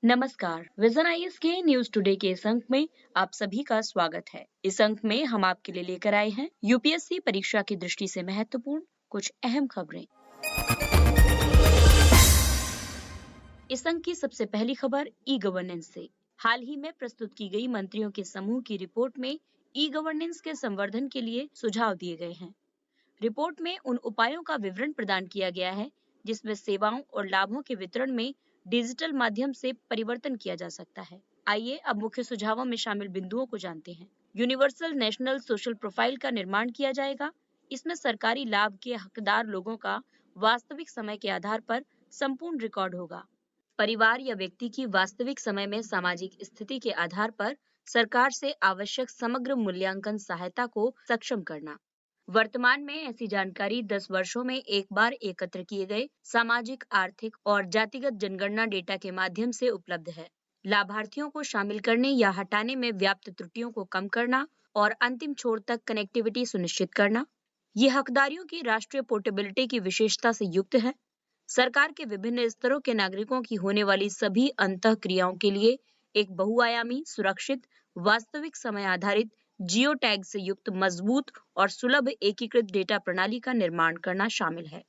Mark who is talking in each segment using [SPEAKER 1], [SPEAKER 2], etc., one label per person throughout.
[SPEAKER 1] नमस्कार। Vision IAS के news today के इस अंक में आप सभी का स्वागत है। इस अंक में हम आपके लिए लेकर आए हैं यूपीएससी परीक्षा की दृष्टि से महत्वपूर्ण कुछ अहम खबरें। इस अंक की सबसे पहली खबर ई गवर्नेंस से। हाल ही में प्रस्तुत की गई मंत्रियों के समूह की रिपोर्ट में ई गवर्नेंस के संवर्धन के लिए सुझाव दिए गए हैं। रिपोर्ट में उन उपायों का विवरण प्रदान किया गया है जिसमें सेवाओं और लाभों के वितरण में डिजिटल माध्यम से परिवर्तन किया जा सकता है। आइए अब मुख्य सुझावों में शामिल बिंदुओं को जानते हैं। यूनिवर्सल नेशनल सोशल प्रोफाइल का निर्माण किया जाएगा। इसमें सरकारी लाभ के हकदार लोगों का वास्तविक समय के आधार पर संपूर्ण रिकॉर्ड होगा। परिवार या व्यक्ति की वास्तविक समय में सामाजिक स्थिति के आधार पर सरकार से आवश्यक समग्र मूल्यांकन सहायता को सक्षम करना। वर्तमान में ऐसी जानकारी 10 वर्षों में एक बार एकत्र किए गए सामाजिक, आर्थिक और जातिगत जनगणना डेटा के माध्यम से उपलब्ध है। लाभार्थियों को शामिल करने या हटाने में व्याप्त त्रुटियों को कम करना और अंतिम छोर तक कनेक्टिविटी सुनिश्चित करना। ये हकदारियों की राष्ट्रीय पोर्टेबिलिटी की विशेषता से युक्त है। सरकार के विभिन्न स्तरों के नागरिकों की होने वाली सभी अंतःक्रियाओं के लिए एक बहुआयामी, सुरक्षित, वास्तविक समय आधारित, जियो टैग से युक्त मजबूत और सुलभ एकीकृत डेटा प्रणाली का निर्माण करना शामिल है।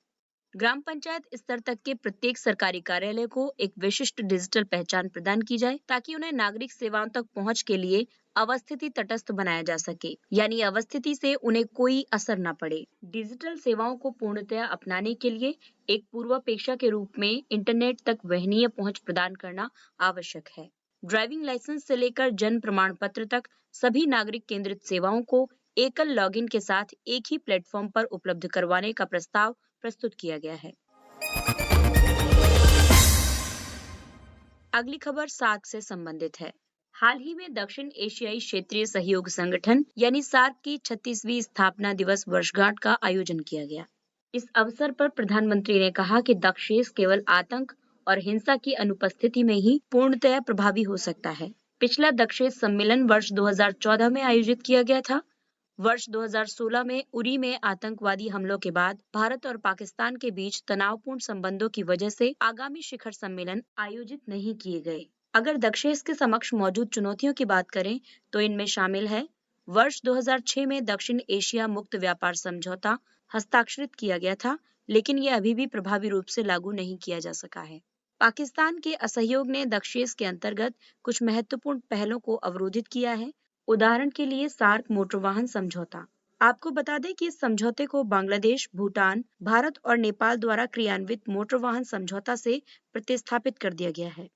[SPEAKER 1] ग्राम पंचायत स्तर तक के प्रत्येक सरकारी कार्यालय को एक विशिष्ट डिजिटल पहचान प्रदान की जाए ताकि उन्हें नागरिक सेवाओं तक पहुंच के लिए अवस्थिति तटस्थ बनाया जा सके, यानी अवस्थिति से उन्हें कोई असर न पड़े। डिजिटल सेवाओं को पूर्णतया अपनाने के लिए एक पूर्वापेक्षा के रूप में इंटरनेट तक वहनीय पहुंच प्रदान करना आवश्यक है। ड्राइविंग लाइसेंस से लेकर जन्म प्रमाण पत्र तक सभी नागरिक केंद्रित सेवाओं को एकल लॉगिन के साथ एक ही प्लेटफॉर्म पर उपलब्ध करवाने का प्रस्ताव प्रस्तुत किया गया है। अगली खबर सार्क से संबंधित है। हाल ही में दक्षिण एशियाई क्षेत्रीय सहयोग संगठन यानी सार्क की 36वीं स्थापना दिवस वर्षगांठ का आयोजन किया गया। इस अवसर पर प्रधानमंत्री ने कहा कि दक्षेश केवल आतंक और हिंसा की अनुपस्थिति में ही पूर्णतया प्रभावी हो सकता है। पिछला दक्षेश सम्मेलन वर्ष 2014 में आयोजित किया गया था। वर्ष 2016 में उरी में आतंकवादी हमलों के बाद भारत और पाकिस्तान के बीच तनावपूर्ण संबंधों की वजह से आगामी शिखर सम्मेलन आयोजित नहीं किए गए। अगर दक्षेश के समक्ष मौजूद चुनौतियों की बात करें तो इनमें शामिल है वर्ष 2006 में दक्षिण एशिया मुक्त व्यापार समझौता हस्ताक्षरित किया गया था, लेकिन यह अभी भी प्रभावी रूप से लागू नहीं किया जा सका है। पाकिस्तान के असहयोग ने दक्षेश के अंतर्गत कुछ महत्वपूर्ण पहलों को अवरोधित किया है। उदाहरण के लिए सार्क मोटर वाहन समझौता। आपको बता दें कि इस समझौते को बांग्लादेश, भूटान, भारत और नेपाल द्वारा क्रियान्वित मोटर वाहन समझौता से प्रतिस्थापित कर दिया गया है।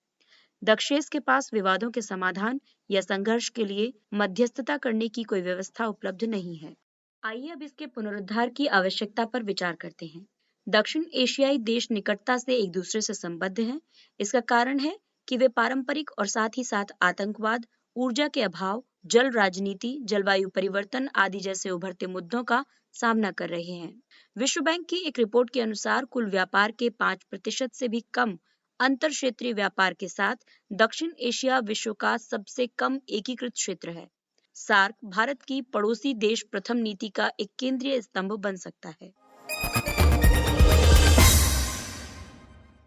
[SPEAKER 1] दक्षेश के पास विवादों के समाधान या संघर्ष के लिए मध्यस्थता करने की कोई व्यवस्था उपलब्ध नहीं है। आइए अब इसके पुनरुद्धार की आवश्यकता पर विचार करते हैं। दक्षिण एशियाई देश निकटता से एक दूसरे से संबद्ध हैं। इसका कारण है कि वे पारंपरिक और साथ ही साथ आतंकवाद, ऊर्जा के अभाव, जल राजनीति, जलवायु परिवर्तन आदि जैसे उभरते मुद्दों का सामना कर रहे हैं। विश्व बैंक की एक रिपोर्ट के अनुसार कुल व्यापार के 5% से भी कम अंतर क्षेत्रीय व्यापार के साथ दक्षिण एशिया विश्व का सबसे कम एकीकृत क्षेत्र है। सार्क भारत की पड़ोसी देश प्रथम नीति का एक केंद्रीय स्तंभ बन सकता है।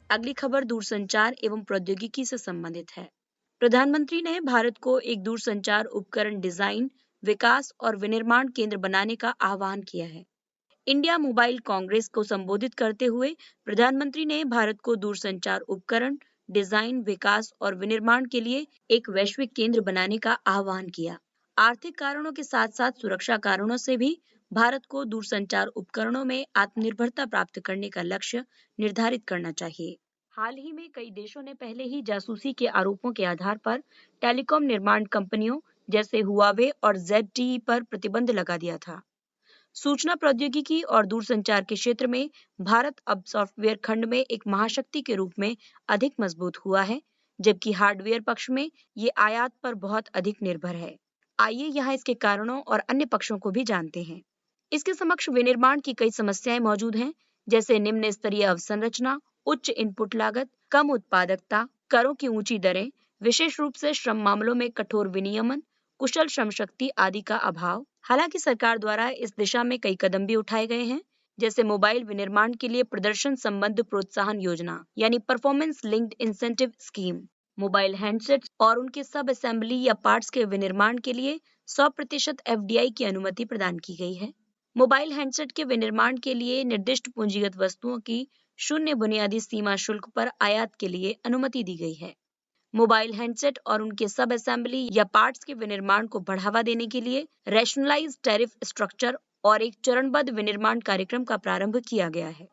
[SPEAKER 1] अगली खबर दूरसंचार एवं प्रौद्योगिकी से संबंधित है। प्रधानमंत्री ने भारत को एक दूरसंचार उपकरण डिजाइन, विकास और विनिर्माण केंद्र बनाने का आह्वान किया है। इंडिया मोबाइल कांग्रेस को संबोधित करते हुए प्रधानमंत्री ने भारत को दूरसंचार उपकरण, डिजाइन, विकास और विनिर्माण के लिए एक वैश्विक केंद्र बनाने का आह्वान किया। आर्थिक कारणों के साथ साथ सुरक्षा कारणों से भी भारत को दूरसंचार उपकरणों में आत्मनिर्भरता प्राप्त करने का लक्ष्य निर्धारित करना चाहिए। हाल ही में कई देशों ने पहले ही जासूसी के आरोपों के आधार पर टेलीकॉम निर्माण कंपनियों जैसे हुआवे और ZTE पर प्रतिबंध लगा दिया था। सूचना प्रौद्योगिकी और दूरसंचार के क्षेत्र में भारत अब सॉफ्टवेयर खंड में एक महाशक्ति के रूप में अधिक मजबूत हुआ है, जबकि हार्डवेयर पक्ष में ये आयात पर बहुत अधिक निर्भर है। आइए यहाँ इसके कारणों और अन्य पक्षों को भी जानते हैं। इसके समक्ष विनिर्माण की कई समस्याएं मौजूद हैं, जैसे निम्न स्तरीय अवसंरचना, उच्च इनपुट लागत, कम उत्पादकता, करों की ऊंची दरें, विशेष रूप से श्रम मामलों में कठोर विनियमन, कुशल श्रम शक्ति आदि का अभाव। हालांकि सरकार द्वारा इस दिशा में कई कदम भी उठाए गए हैं, जैसे मोबाइल विनिर्माण के लिए प्रदर्शन संबंध प्रोत्साहन योजना यानी performance linked incentive scheme, mobile handsets और उनके सब असेंबली या पार्ट्स के विनिर्माण के लिए 100% एफडीआई की अनुमति प्रदान की गई है। मोबाइल हैंडसेट के विनिर्माण के लिए निर्दिष्ट पूंजीगत वस्तुओं की शून्य बुनियादी सीमा शुल्क पर आयात के लिए अनुमति दी गई है। मोबाइल हैंडसेट और उनके सब असेंबली या पार्ट्स के विनिर्माण को बढ़ावा देने के लिए रैशनलाइज्ड टैरिफ स्ट्रक्चर और एक चरणबद्ध विनिर्माण कार्यक्रम का प्रारंभ किया गया है।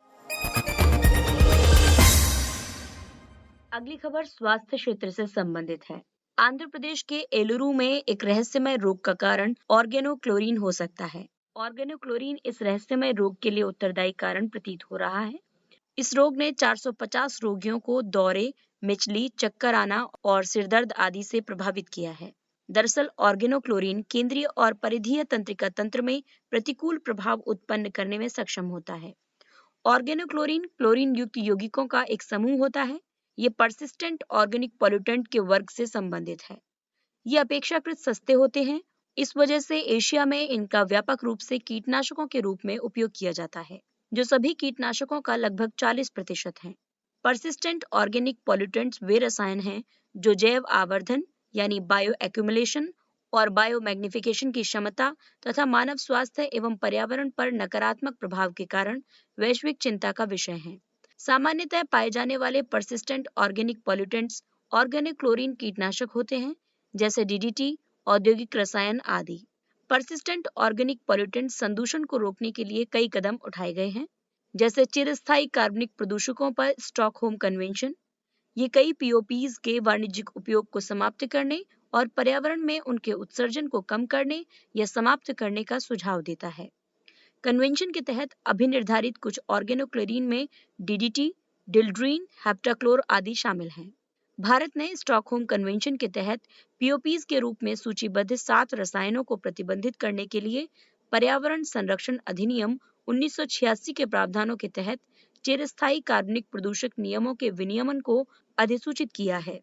[SPEAKER 1] अगली खबर स्वास्थ्य क्षेत्र से संबंधित है। आंध्र प्रदेश के एलुरु में एक रहस्यमय रोग का कारण ऑर्गेनोक्लोरीन हो सकता है। ऑर्गेनोक्लोरीन इस रहस्यमय रोग के लिए उत्तरदायी कारण प्रतीत हो रहा है। इस रोग ने 450 रोगियों को दौरे, मिचली, चक्कर आना और सिरदर्द आदि से प्रभावित किया है। दरअसल ऑर्गेनोक्लोरीन केंद्रीय और परिधीय तंत्रिका तंत्र में प्रतिकूल प्रभाव उत्पन्न करने में सक्षम होता है। ऑर्गेनोक्लोरीन क्लोरीन युक्त यौगिकों का एक समूह होता है। ये परसिस्टेंट ऑर्गेनिक पॉल्यूटेंट के वर्ग से संबंधित है। ये अपेक्षाकृत सस्ते होते हैं। इस वजह से एशिया में इनका व्यापक रूप से कीटनाशकों के रूप में उपयोग किया जाता है, जो सभी कीटनाशकों का लगभग 40% है। परसिस्टेंट ऑर्गेनिक पॉल्यूटेंट्स वे रसायन हैं जो जैव आवर्धन यानी बायो एक्यूमुलेशन और बायो मैग्निफिकेशन की क्षमता तथा मानव स्वास्थ्य एवं पर्यावरण पर नकारात्मक प्रभाव के कारण वैश्विक चिंता का विषय हैं। सामान्यतः पाए जाने वाले persistent organic pollutants organic chlorine कीटनाशक होते हैं, जैसे डीडीटी, औद्योगिक रसायन आदि। परसिस्टेंट ऑर्गेनिक पॉल्यूटेंट संदूषण को रोकने के लिए कई कदम उठाए गए हैं, जैसे चिरस्थायी कार्बनिक प्रदूषकों पर स्टॉकहोम कन्वेंशन। ये कई पीओपीज के वाणिज्यिक उपयोग को समाप्त करने और पर्यावरण में उनके उत्सर्जन को कम करने या समाप्त करने का सुझाव देता है। कन्वेंशन के तहत अभिनिर्धारित कुछ ऑर्गेनोक्लोरीन में डीडीटी, डिल्ड्रीन, हेप्टाक्लोर आदि शामिल हैं। भारत ने स्टॉकहोम कन्वेंशन के तहत पीओपीज के रूप में सूचीबद्ध 7 रसायनों को प्रतिबंधित करने के लिए पर्यावरण संरक्षण अधिनियम 1986 के प्रावधानों के तहत चिरस्थायी कार्बनिक प्रदूषक नियमों के विनियमन को अधिसूचित किया है।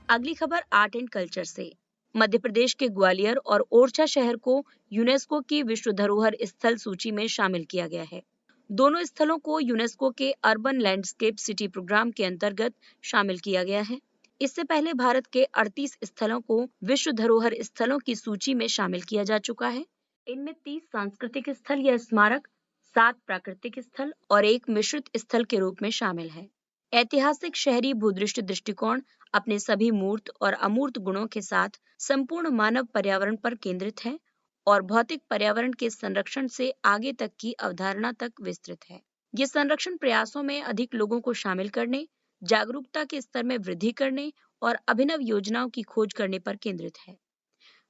[SPEAKER 1] अगली खबर आर्ट एंड कल्चर से। मध्य प्रदेश के ग्वालियर और ओरछा शहर को यूनेस्को की विश्व धरोहर स्थल सूची में शामिल किया गया है। दोनों स्थलों को यूनेस्को के अर्बन लैंडस्केप सिटी प्रोग्राम के अंतर्गत शामिल किया गया है। इससे पहले भारत के 38 स्थलों को विश्व धरोहर स्थलों की सूची में शामिल किया जा चुका है। इनमें 30 सांस्कृतिक स्थल या स्मारक, 7 प्राकृतिक स्थल और 1 मिश्रित स्थल के रूप में शामिल है। ऐतिहासिक शहरी भूदृश्य दृष्टिकोण अपने सभी मूर्त और अमूर्त गुणों के साथ संपूर्ण मानव पर्यावरण पर केंद्रित है और भौतिक पर्यावरण के संरक्षण से आगे तक की अवधारणा तक विस्तृत है। ये संरक्षण प्रयासों में अधिक लोगों को शामिल करने, जागरूकता के स्तर में वृद्धि करने और अभिनव योजनाओं की खोज करने पर केंद्रित है।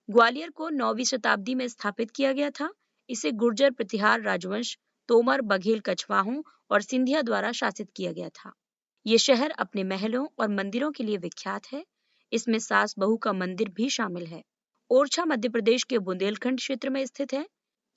[SPEAKER 1] ग्वालियर को 9वीं शताब्दी में स्थापित किया गया था। इसे गुर्जर प्रतिहार राजवंश, तोमर बघेल कछवाहों और सिंधिया द्वारा शासित किया गया था। ये शहर अपने महलों और मंदिरों के लिए विख्यात है। इसमें सास बहू का मंदिर भी शामिल है। ओरछा मध्य प्रदेश के बुंदेलखंड क्षेत्र में स्थित है।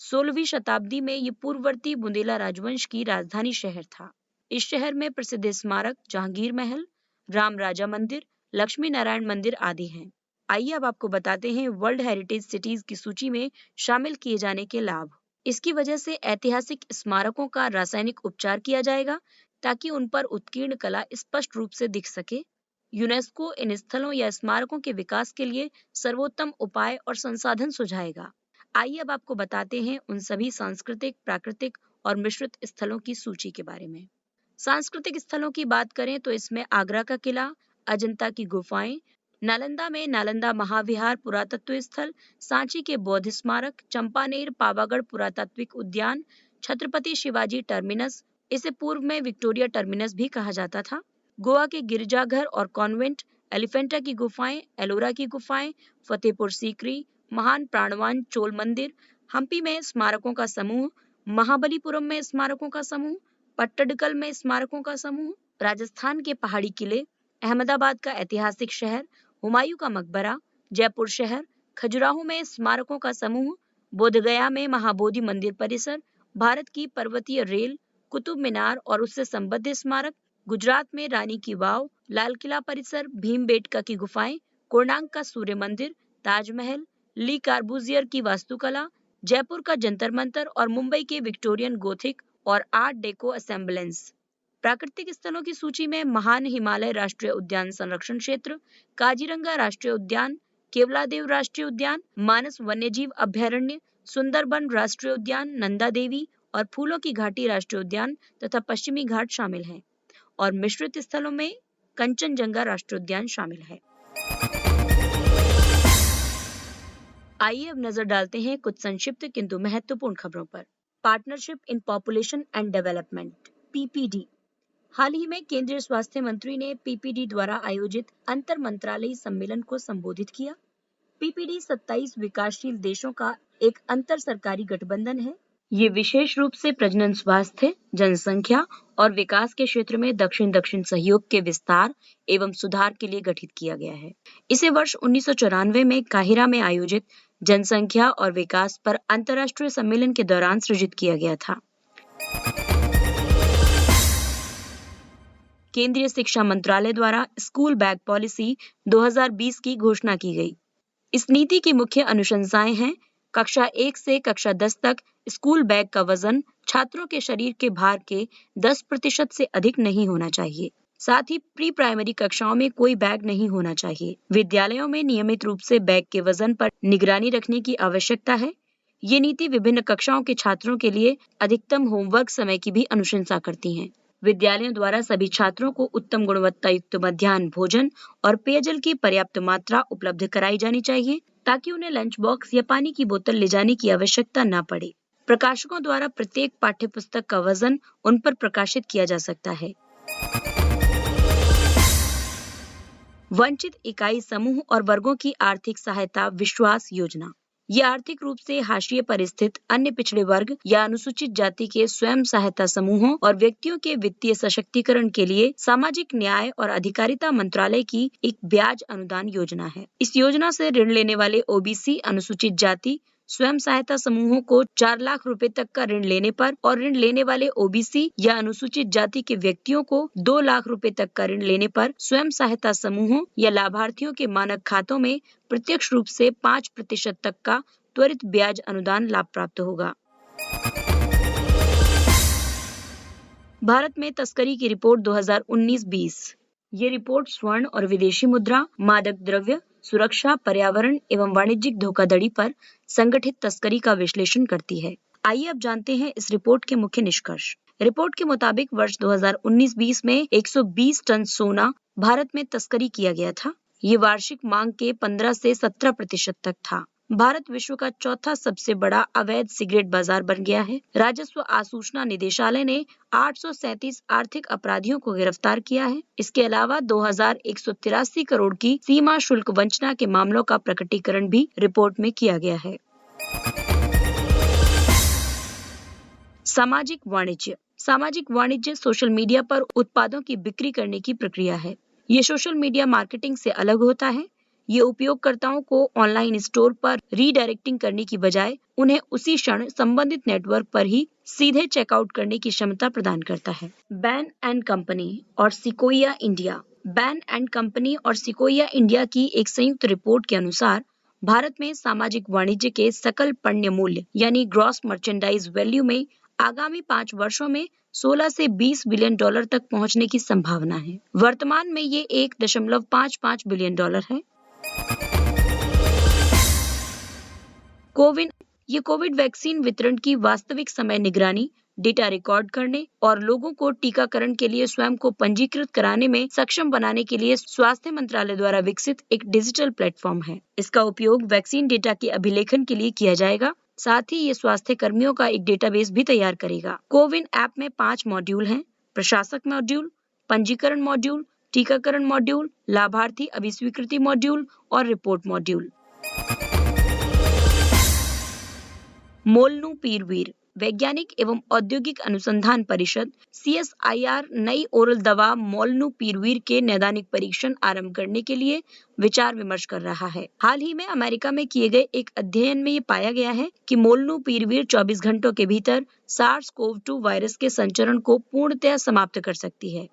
[SPEAKER 1] 16वीं शताब्दी में ये पूर्ववर्ती बुंदेला राजवंश की राजधानी शहर था। इस शहर में प्रसिद्ध स्मारक जहांगीर महल, राम राजा मंदिर, लक्ष्मी नारायण मंदिर आदि हैं। आइए अब आपको बताते हैं वर्ल्ड हेरिटेज सिटीज की सूची में शामिल किए जाने के लाभ। इसकी वजह से ऐतिहासिक स्मारकों का रासायनिक उपचार किया जाएगा ताकि उन पर उत्कीर्ण कला स्पष्ट रूप से दिख सके। यूनेस्को इन स्थलों या स्मारकों के विकास के लिए सर्वोत्तम उपाय और संसाधन सुझाएगा। आइए अब आपको बताते हैं उन सभी सांस्कृतिक, प्राकृतिक और मिश्रित स्थलों की सूची के बारे में। सांस्कृतिक स्थलों की बात करें तो इसमें आगरा का किला, अजंता की गुफाएं, नालंदा में नालंदा महाविहार पुरातत्व स्थल, सांची के बौद्ध स्मारक, चंपानेर पावागढ़ पुरातात्विक उद्यान, छत्रपति शिवाजी टर्मिनस, इसे पूर्व में विक्टोरिया टर्मिनस भी कहा जाता था, गोवा के गिरजाघर और कॉन्वेंट, एलिफेंटा की गुफाएं, एलोरा की गुफाएं, फतेहपुर सीकरी, महान प्राणवान चोल मंदिर, हम्पी में स्मारकों का समूह, महाबलीपुरम में स्मारकों का समूह, पट्टडकल में स्मारकों का समूह, राजस्थान के पहाड़ी किले, अहमदाबाद का ऐतिहासिक शहर, हुमायूं का मकबरा, जयपुर शहर, खजुराहो में स्मारकों का समूह, बोधगया में महाबोधि मंदिर परिसर, भारत की पर्वतीय रेल, कुतुब मीनार और उससे संबद्ध स्मारक, गुजरात में रानी की वाव, लाल किला परिसर, भीमबेटका की गुफाएं, कोणार्क का सूर्य मंदिर, ताजमहल, ली कार्बूजियर की वास्तुकला, जयपुर का जंतर मंतर और मुंबई के विक्टोरियन गोथिक और आर्ट डेको असेंबलेंस। प्राकृतिक स्थलों की सूची में महान हिमालय राष्ट्रीय उद्यान संरक्षण क्षेत्र, काजीरंगा राष्ट्रीय उद्यान, केवलादेव राष्ट्रीय उद्यान, मानस वन्यजीव अभयारण्य, सुंदरबन राष्ट्रीय उद्यान, नंदा देवी और फूलों की घाटी राष्ट्रीय उद्यान तथा पश्चिमी घाट शामिल हैं और मिश्रित स्थलों में कंचनजंगा राष्ट्रीय उद्यान शामिल है। आइए अब नजर डालते हैं कुछ संक्षिप्त किंतु महत्वपूर्ण खबरों पर। Partnership in population and development, PPD. हाल ही में केंद्रीय स्वास्थ्य मंत्री ने पीपीडी द्वारा आयोजित अंतर मंत्रालयी सम्मेलन को संबोधित किया। पीपीडी 27 विकासशील देशों का एक अंतर सरकारी गठबंधन है। ये विशेष रूप से प्रजनन स्वास्थ्य, जनसंख्या और विकास के क्षेत्र में दक्षिण-दक्षिण सहयोग के विस्तार एवं सुधार के लिए गठित किया गया है। इसे वर्ष 1994 में काहिरा में आयोजित जनसंख्या और विकास पर अंतर्राष्ट्रीय सम्मेलन के दौरान सृजित किया गया था। केंद्रीय शिक्षा मंत्रालय द्वारा स्कूल बैग पॉलिसी 2020 की घोषणा की गई। इस नीति की मुख्य अनुशंसाएं हैं: कक्षा 1 से कक्षा 10 तक स्कूल बैग का वजन छात्रों के शरीर के भार के 10% से अधिक नहीं होना चाहिए। साथ ही प्री प्राइमरी कक्षाओं में कोई बैग नहीं होना चाहिए। विद्यालयों में नियमित रूप से बैग के वजन पर निगरानी रखने की आवश्यकता है। ये नीति विभिन्न कक्षाओं के छात्रों के लिए अधिकतम होमवर्क समय की भी अनुशंसा करती है। विद्यालयों द्वारा सभी छात्रों को उत्तम गुणवत्ता युक्त मध्याह्न भोजन और पेयजल की पर्याप्त मात्रा उपलब्ध कराई जानी चाहिए ताकि उन्हें लंच बॉक्स या पानी की बोतल ले जाने की आवश्यकता न पड़े। प्रकाशकों द्वारा प्रत्येक पाठ्यपुस्तक का वजन उन पर प्रकाशित किया जा सकता है। वंचित इकाई समूह और वर्गों की आर्थिक सहायता विश्वास योजना। ये आर्थिक रूप से हाशिए पर स्थित अन्य पिछड़े वर्ग या अनुसूचित जाति के स्वयं सहायता समूहों और व्यक्तियों के वित्तीय सशक्तिकरण के लिए सामाजिक न्याय और अधिकारिता मंत्रालय की एक ब्याज अनुदान योजना है। इस योजना से ऋण लेने वाले ओबीसी अनुसूचित जाति स्वयं सहायता समूहों को 4 लाख रुपए तक का ऋण लेने पर और ऋण लेने वाले ओबीसी या अनुसूचित जाति के व्यक्तियों को 2 लाख रुपए तक का ऋण लेने पर स्वयं सहायता समूहों या लाभार्थियों के मानक खातों में प्रत्यक्ष रूप से 5% तक का त्वरित ब्याज अनुदान लाभ प्राप्त होगा। भारत में तस्करी की रिपोर्ट 2019-20। ये रिपोर्ट स्वर्ण और विदेशी मुद्रा, मादक द्रव्य, सुरक्षा, पर्यावरण एवं वाणिज्यिक धोखाधड़ी पर संगठित तस्करी का विश्लेषण करती है। आइए अब जानते हैं इस रिपोर्ट के मुख्य निष्कर्ष। रिपोर्ट के मुताबिक वर्ष 2019-20 में 120 टन सोना भारत में तस्करी किया गया था। ये वार्षिक मांग के 15 से 17% तक था। भारत विश्व का चौथा सबसे बड़ा अवैध सिगरेट बाजार बन गया है। राजस्व आसूचना निदेशालय ने 837 आर्थिक अपराधियों को गिरफ्तार किया है। इसके अलावा 2183 करोड़ की सीमा शुल्क वंचना के मामलों का प्रकटीकरण भी रिपोर्ट में किया गया है। सामाजिक वाणिज्य सोशल मीडिया पर उत्पादों की बिक्री करने की प्रक्रिया है। ये सोशल मीडिया मार्केटिंग से अलग होता है। ये उपयोगकर्ताओं को ऑनलाइन स्टोर पर रीडायरेक्टिंग करने की बजाय उन्हें उसी क्षण संबंधित नेटवर्क पर ही सीधे चेकआउट करने की क्षमता प्रदान करता है। बैन एंड कंपनी और सिकोया इंडिया की एक संयुक्त रिपोर्ट के अनुसार भारत में सामाजिक वाणिज्य के सकल पण्य मूल्य यानी ग्रॉस मर्चेंडाइज वैल्यू में आगामी 5 वर्षों में 16 से 20 बिलियन डॉलर तक पहुंचने की संभावना है। वर्तमान में ये 1.55 बिलियन डॉलर है। कोविड वैक्सीन वितरण की वास्तविक समय निगरानी, डेटा रिकॉर्ड करने और लोगों को टीकाकरण के लिए स्वयं को पंजीकृत कराने में सक्षम बनाने के लिए स्वास्थ्य मंत्रालय द्वारा विकसित एक डिजिटल प्लेटफॉर्म है। इसका उपयोग वैक्सीन डेटा के अभिलेखन के लिए किया जाएगा। साथ ही ये स्वास्थ्य कर्मियों का एक डेटाबेस भी तैयार करेगा। कोविन ऐप में 5 मॉड्यूल हैं: प्रशासक मॉड्यूल, पंजीकरण मॉड्यूल, टीकाकरण मॉड्यूल, लाभार्थी अभिस्वीकृति मॉड्यूल और रिपोर्ट मॉड्यूल। मोलनूपीरवीर वैज्ञानिक एवं औद्योगिक अनुसंधान परिषद CSIR नई ओरल दवा मोलनूपीरवीर के नैदानिक परीक्षण आरंभ करने के लिए विचार विमर्श कर रहा है। हाल ही में अमेरिका में किए गए एक अध्ययन में ये पाया गया है कि मोलनूपीरवीर 24 घंटों के भीतर SARS-CoV-2 वायरस के संचरण को पूर्णतः समाप्त कर सकती है।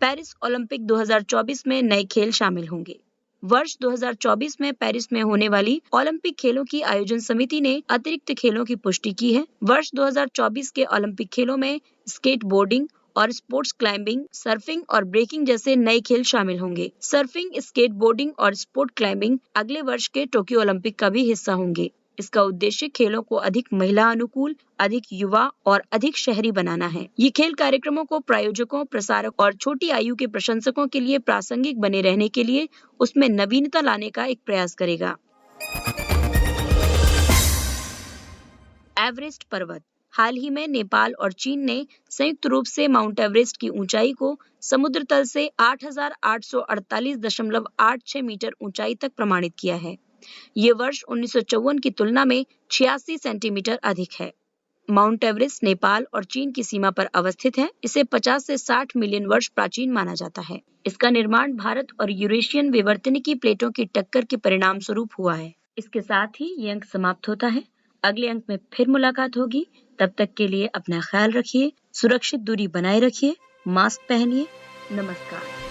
[SPEAKER 1] पेरिस ओलंपिक 2024 में नए खेल शामिल होंगे। वर्ष 2024 में पेरिस में होने वाली ओलंपिक खेलों की आयोजन समिति ने अतिरिक्त खेलों की पुष्टि की है। वर्ष 2024 के ओलंपिक खेलों में स्केटबोर्डिंग और स्पोर्ट्स क्लाइंबिंग, सर्फिंग और ब्रेकिंग जैसे नए खेल शामिल होंगे। सर्फिंग, स्केटबोर्डिंग और स्पोर्ट क्लाइंबिंग अगले वर्ष के टोक्यो ओलंपिक का भी हिस्सा होंगे। इसका उद्देश्य खेलों को अधिक महिला अनुकूल, अधिक युवा और अधिक शहरी बनाना है। ये खेल कार्यक्रमों को प्रायोजकों, प्रसारक और छोटी आयु के प्रशंसकों के लिए प्रासंगिक बने रहने के लिए उसमें नवीनता लाने का एक प्रयास करेगा। एवरेस्ट पर्वत। हाल ही में नेपाल और चीन ने संयुक्त रूप से माउंट एवरेस्ट की ऊंचाई को समुद्र तल से 8,848.86 मीटर ऊंचाई तक प्रमाणित किया है। ये वर्ष 1954 की तुलना में 86 सेंटीमीटर अधिक है। माउंट एवरेस्ट नेपाल और चीन की सीमा पर अवस्थित है। इसे 50 से 60 मिलियन वर्ष प्राचीन माना जाता है। इसका निर्माण भारत और यूरेशियन विवर्तनिकी प्लेटों की टक्कर के परिणाम स्वरूप हुआ है। इसके साथ ही ये अंक समाप्त होता है। अगले अंक में फिर मुलाकात होगी। तब तक के लिए अपना ख्याल रखिए, सुरक्षित दूरी बनाए रखिए, मास्क पहनिए। नमस्कार।